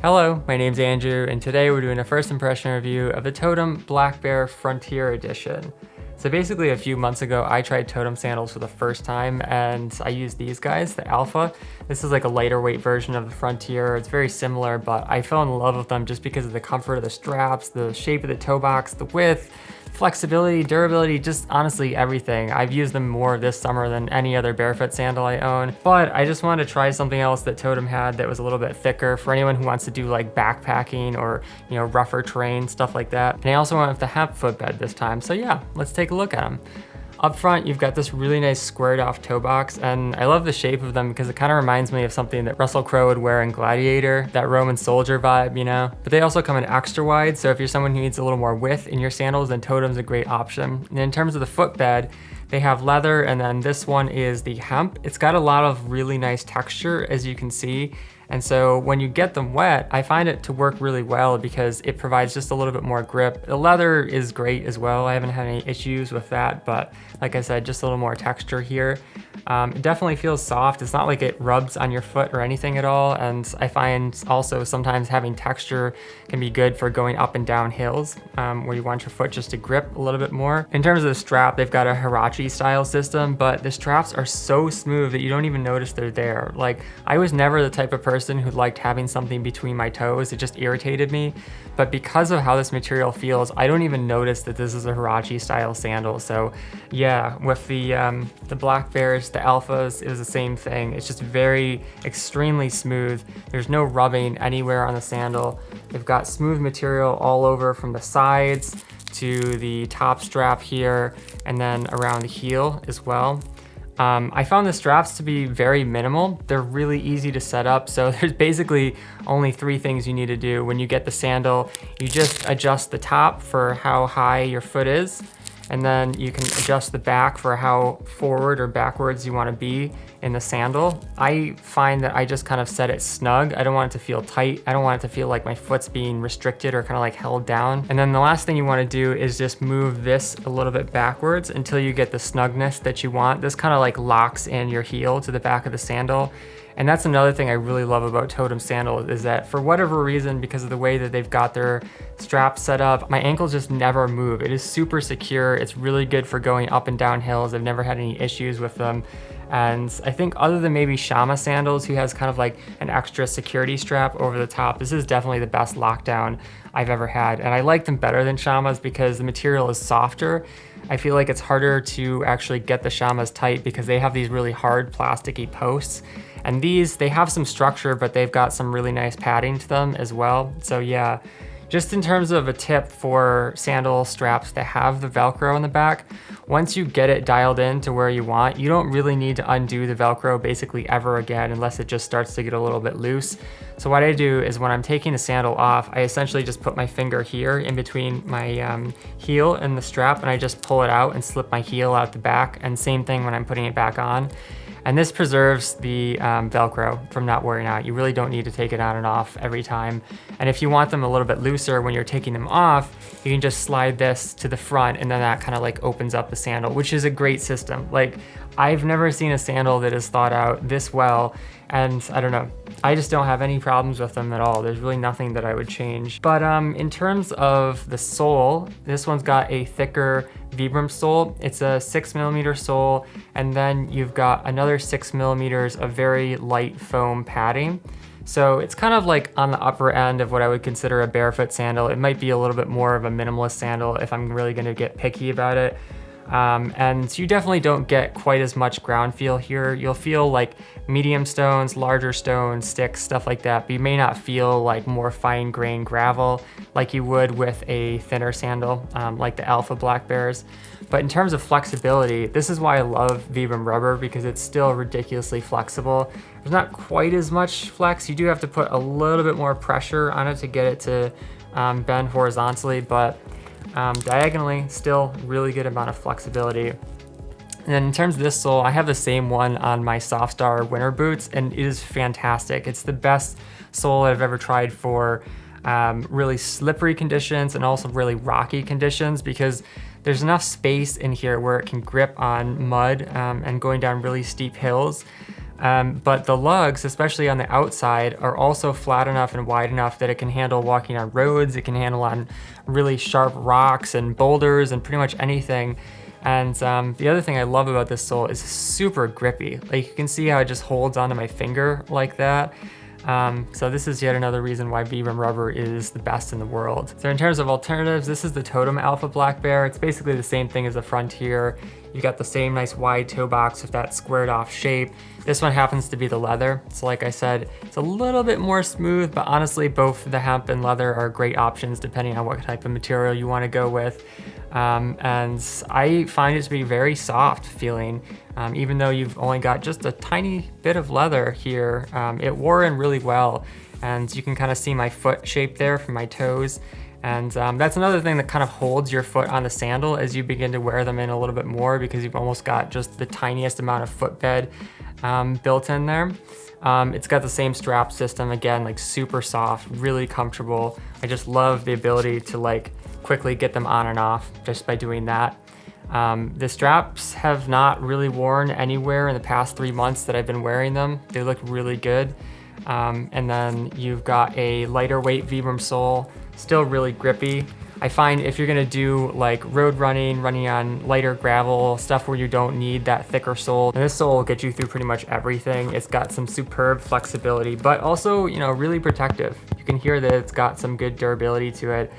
Hello, my name's Andrew, and today we're doing a first impression review of the Totem Blackbear Frontier Edition. So basically a few months ago, I tried Totem sandals for the first time, and I used these guys, the Alpha. This is like a lighter weight version of the Frontier. It's very similar, but I fell in love with them just because of the comfort of the straps, the shape of the toe box, the width, flexibility, durability, just honestly everything. I've used them more this summer than any other barefoot sandal I own, but I just wanted to try something else that Totem had that was a little bit thicker for anyone who wants to do like backpacking or, you know, rougher terrain, stuff like that. And I also went with the hemp footbed this time. So yeah, let's take a look at them. Up front, you've got this really nice squared off toe box, and I love the shape of them because it kind of reminds me of something that Russell Crowe would wear in Gladiator, that Roman soldier vibe, you know? But they also come in extra wide, so if you're someone who needs a little more width in your sandals, then Totem's a great option. And in terms of the footbed, they have leather, and then this one is the hemp. It's got a lot of really nice texture, as you can see. And so when you get them wet, I find it to work really well because it provides just a little bit more grip. The leather is great as well. I haven't had any issues with that, but like I said, just a little more texture here. It definitely feels soft. It's not like it rubs on your foot or anything at all. And I find also sometimes having texture can be good for going up and down hills where you want your foot just to grip a little bit more. In terms of the strap, they've got a Hirachi style system, but the straps are so smooth that you don't even notice they're there. Like, I was never the type of person who liked having something between my toes. It just irritated me. But because of how this material feels, I don't even notice that this is a Hirachi style sandal. So yeah, with the Black Bears, the Alphas, it was the same thing. It's just very extremely smooth. There's no rubbing anywhere on the sandal. They've got smooth material all over from the sides to the top strap here and then around the heel as well. I found the straps to be very minimal. They're really easy to set up. So there's basically only 3 things you need to do. When you get the sandal, you just adjust the top for how high your foot is. And then you can adjust the back for how forward or backwards you want to be in the sandal. I find that I just kind of set it snug. I don't want it to feel tight. I don't want it to feel like my foot's being restricted or kind of like held down. And then the last thing you want to do is just move this a little bit backwards until you get the snugness that you want. This kind of like locks in your heel to the back of the sandal. And that's another thing I really love about Totem sandals is that for whatever reason, because of the way that they've got their straps set up, my ankles just never move. It is super secure. It's really good for going up and down hills. I've never had any issues with them. And I think other than maybe Shama sandals, who has kind of like an extra security strap over the top, this is definitely the best lockdown I've ever had. And I like them better than Shama's because the material is softer. I feel like it's harder to actually get the Shamas tight because they have these really hard plasticky posts. And these, they have some structure, but they've got some really nice padding to them as well. So yeah, just in terms of a tip for sandal straps that have the Velcro in the back, once you get it dialed in to where you want, you don't really need to undo the Velcro basically ever again unless it just starts to get a little bit loose. So what I do is when I'm taking the sandal off, I essentially just put my finger here in between my heel and the strap, and I just pull it out and slip my heel out the back. And same thing when I'm putting it back on. And this preserves the Velcro from not wearing out. You really don't need to take it on and off every time. And if you want them a little bit looser when you're taking them off, you can just slide this to the front and then that kind of like opens up the sandal, which is a great system. Like, I've never seen a sandal that is thought out this well. And I don't know, I just don't have any problems with them at all. There's really nothing that I would change. But in terms of the sole, this one's got a thicker Vibram sole. It's a 6mm sole, and then you've got another 6mm of very light foam padding. So it's kind of like on the upper end of what I would consider a barefoot sandal. It might be a little bit more of a minimalist sandal if I'm really gonna get picky about it. And you definitely don't get quite as much ground feel here. You'll feel like medium stones, larger stones, sticks, stuff like that, but you may not feel like more fine grained gravel like you would with a thinner sandal, like the Alpha Black Bears. But in terms of flexibility, this is why I love Vibram rubber, because it's still ridiculously flexible. There's not quite as much flex. You do have to put a little bit more pressure on it to get it to bend horizontally, but diagonally, still really good amount of flexibility. And then in terms of this sole, I have the same one on my Softstar winter boots, and it is fantastic. It's the best sole I've ever tried for really slippery conditions and also really rocky conditions, because there's enough space in here where it can grip on mud and going down really steep hills. But the lugs, especially on the outside, are also flat enough and wide enough that it can handle walking on roads, it can handle on really sharp rocks and boulders and pretty much anything. And the other thing I love about this sole is super grippy. Like you can see how it just holds onto my finger like that. So this is yet another reason why Vibram rubber is the best in the world. So in terms of alternatives, this is the Totem Alpha Black Bear. It's basically the same thing as the Frontier. You got the same nice wide toe box with that squared off shape. This one happens to be the leather. So like I said, it's a little bit more smooth, but honestly, both the hemp and leather are great options depending on what type of material you want to go with. And I find it to be very soft feeling. Even though you've only got just a tiny bit of leather here, it wore in really well. And you can kind of see my foot shape there from my toes. And that's another thing that kind of holds your foot on the sandal as you begin to wear them in a little bit more, because you've almost got just the tiniest amount of footbed built in there. It's got the same strap system, again, like super soft, really comfortable. I just love the ability to like quickly get them on and off just by doing that. The straps have not really worn anywhere in the past 3 months that I've been wearing them. They look really good. And then you've got a lighter weight Vibram sole, still really grippy. I find if you're gonna do like road running on lighter gravel, stuff where you don't need that thicker sole, and this sole will get you through pretty much everything. It's got some superb flexibility, but also, you know, really protective. You can hear that it's got some good durability to it.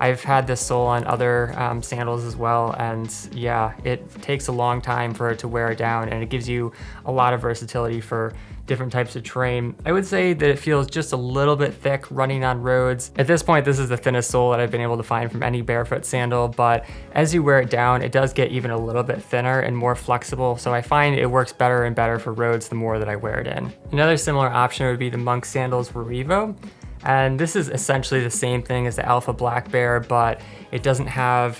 I've had this sole on other sandals as well, and yeah, it takes a long time for it to wear down, and it gives you a lot of versatility for different types of terrain. I would say that it feels just a little bit thick running on roads. At this point, this is the thinnest sole that I've been able to find from any barefoot sandal, but as you wear it down, it does get even a little bit thinner and more flexible, so I find it works better and better for roads the more that I wear it in. Another similar option would be the Monk Sandals Revo. And this is essentially the same thing as the Alpha Black Bear, but it doesn't have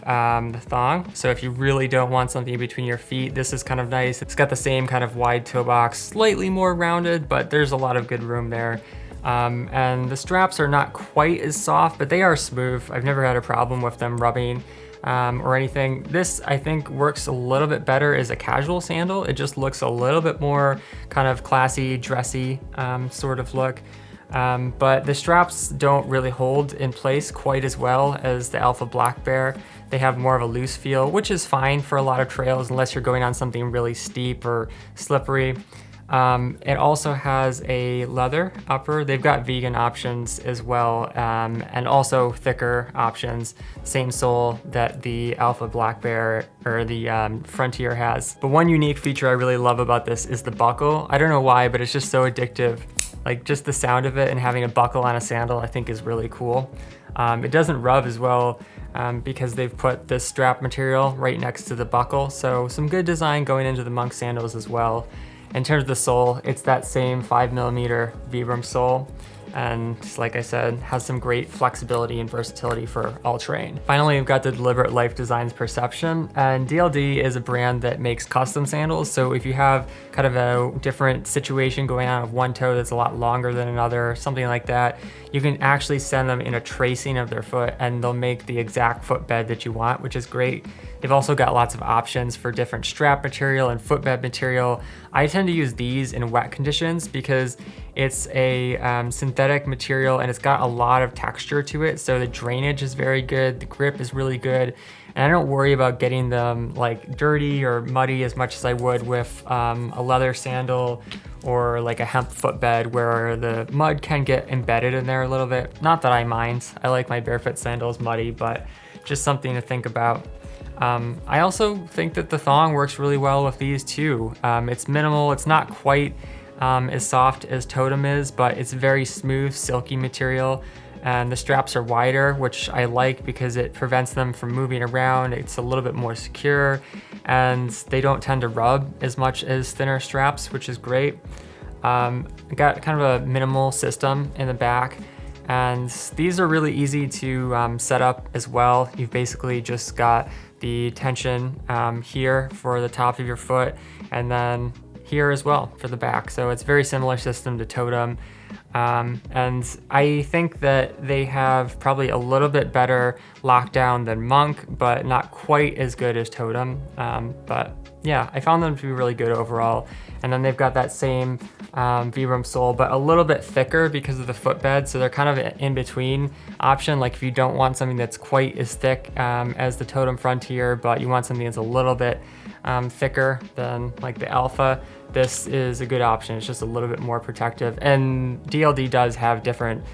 the thong. So if you really don't want something between your feet, this is kind of nice. It's got the same kind of wide toe box, slightly more rounded, but there's a lot of good room there. And the straps are not quite as soft, but they are smooth. I've never had a problem with them rubbing or anything. This, I think, works a little bit better as a casual sandal. It just looks a little bit more kind of classy, dressy sort of look. But the straps don't really hold in place quite as well as the Alpha Black Bear. They have more of a loose feel, which is fine for a lot of trails unless you're going on something really steep or slippery. It also has a leather upper. They've got vegan options as well, and also thicker options. Same sole that the Alpha Black Bear or the Frontier has. But one unique feature I really love about this is the buckle. I don't know why, but it's just so addictive. Like just the sound of it and having a buckle on a sandal I think is really cool. It doesn't rub as well because they've put this strap material right next to the buckle. So some good design going into the Monk sandals as well. In terms of the sole, it's that same 5mm Vibram sole. And like I said, has some great flexibility and versatility for all terrain. Finally, we've got the Deliberate Life Designs Perception, and DLD is a brand that makes custom sandals. So if you have kind of a different situation going on with one toe that's a lot longer than another, something like that, you can actually send them in a tracing of their foot and they'll make the exact footbed that you want, which is great. They've also got lots of options for different strap material and footbed material. I tend to use these in wet conditions because it's a synthetic material and it's got a lot of texture to it. So the drainage is very good, the grip is really good, and I don't worry about getting them like dirty or muddy as much as I would with a leather sandal or like a hemp footbed where the mud can get embedded in there a little bit. Not that I mind, I like my barefoot sandals muddy, but just something to think about. I also think that the thong works really well with these too. It's minimal, it's not quite as soft as Totem is, but it's very smooth, silky material. And the straps are wider, which I like because it prevents them from moving around. It's a little bit more secure, and they don't tend to rub as much as thinner straps, which is great. I got kind of a minimal system in the back, and these are really easy to set up as well. You've basically just got the tension here for the top of your foot, and then here as well for the back. So it's a very similar system to Totem. And I think that they have probably a little bit better lockdown than Monk, but not quite as good as Totem. But yeah, I found them to be really good overall. And then they've got that same Vibram sole, but a little bit thicker because of the footbed. So they're kind of an in-between option. Like if you don't want something that's quite as thick as the Totem Frontier, but you want something that's a little bit thicker than like the Alpha, this is a good option. It's just a little bit more protective, and DLD does have different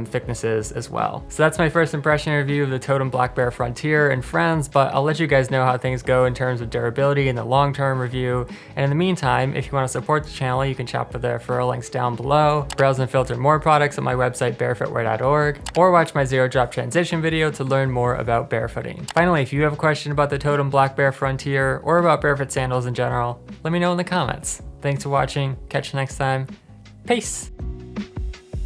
thicknesses as well. So that's my first impression review of the Totem Blackbear Frontier and Friends, but I'll let you guys know how things go in terms of durability in the long-term review. And in the meantime, if you want to support the channel, you can shop for the referral links down below, browse and filter more products at my website, barefootwear.org, or watch my zero drop transition video to learn more about barefooting. Finally, if you have a question about the Totem Blackbear Frontier or about barefoot sandals in general, let me know in the comments. Thanks for watching. Catch you next time. Peace.